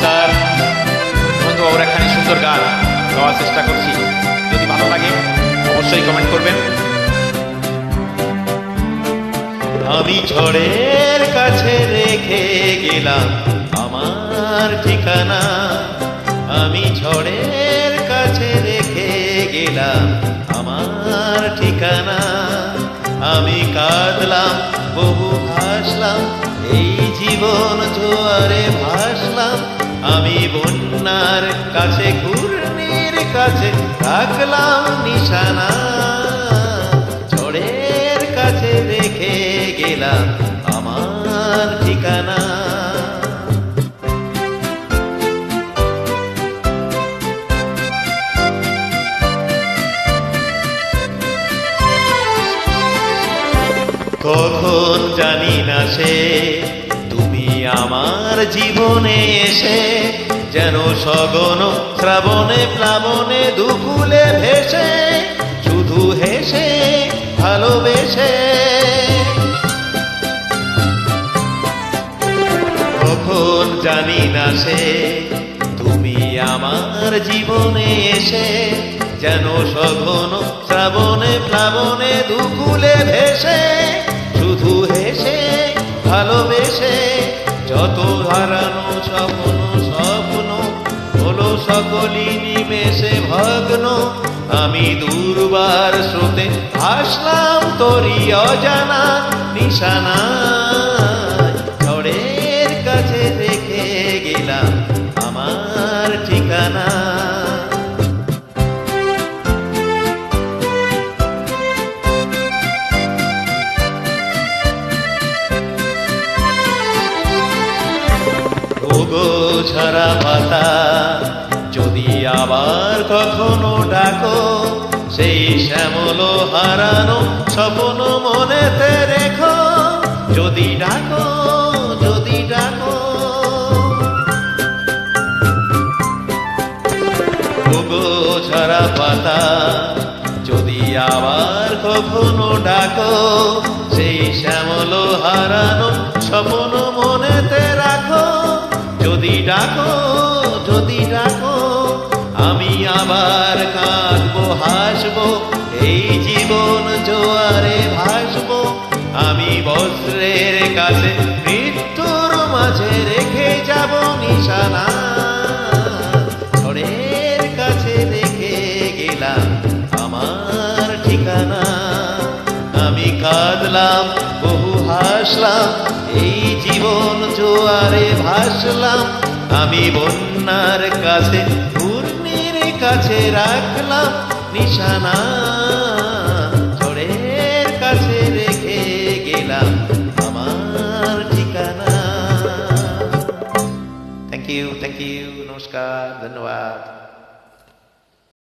নমস্কার বন্ধু, ওর একখানি সুন্দর গান গাওয়ার চেষ্টা করছি। যদি ভালো লাগে অবশ্যই কমেন্ট করবেন। আমি ঝড়ের কাছে রেখে গেলাম আমার ঠিকানা, আমি ঝড়ের কাছে রেখে গেলাম আমার ঠিকানা। আমি কাঁদলাম বহু হাসলাম, এই জীবন জোয়ারে ভাসলাম। আমি বন্যার কাছে ঘূর্ণির কাছে রাখলাম নিশানা, ঝড়ের কাছে রেখে গেলাম আমার ঠিকানা। কখন জানি না সে তুমি আমার জীবনে এসে, যেন সগন শ্রাবণে প্লাবনে দুকুলে ভেসে, শুধু হেসে ভালোবেসে। কখন জানি না সে তুমি আমার জীবনে এসে, যেন সঘন শ্রাবণে প্লাবনে দুকুলে ভেসে, শুধু হেসে ভালোবেসে। যত হারানো স্বপ্ন স্বপ্ন হলো সকলই নিমেষে ভগ্ন। আমি দুর্বার স্রোতে ভাসলাম তোরই অজানা নিশানা, ঝড়ের কাছে রেখে গেলাম আমার ঠিকানা। ওগো ঝরা পাতা যদি আবার কখনো ডাকো, সেই শ্যামল হারানো স্বপ্ন মনেতে রেখো। যদি ডাকো যদি ডাকো, ওগো ঝরা পাতা যদি আবার কখনো ডাকো, সেই শ্যামল হারানো স্বপ্ন মনেতে রাখো। যদি ডাকো যদি ডাকো, আমি আবার কাঁদবো হাসবো, এই জীবন জোয়ারে ভাসবো। আমি বজ্রের কাছে মৃত্যুর মাঝে রেখে যাব নিশানা, ঝড়ের কাছে রেখে গেলাম আমার ঠিকানা। আমি কাঁদলাম বহু হাসলাম, এই জীবন জোয়ারে ভাসলাম। আমি বন্যার কাছে ঘূর্ণির কাছে রাখলাম নিশানা, ঝড়ের কাছে রেখে গেলাম আমার ঠিকানা। থ্যাংক ইউ, নমস্কার, ধন্যবাদ।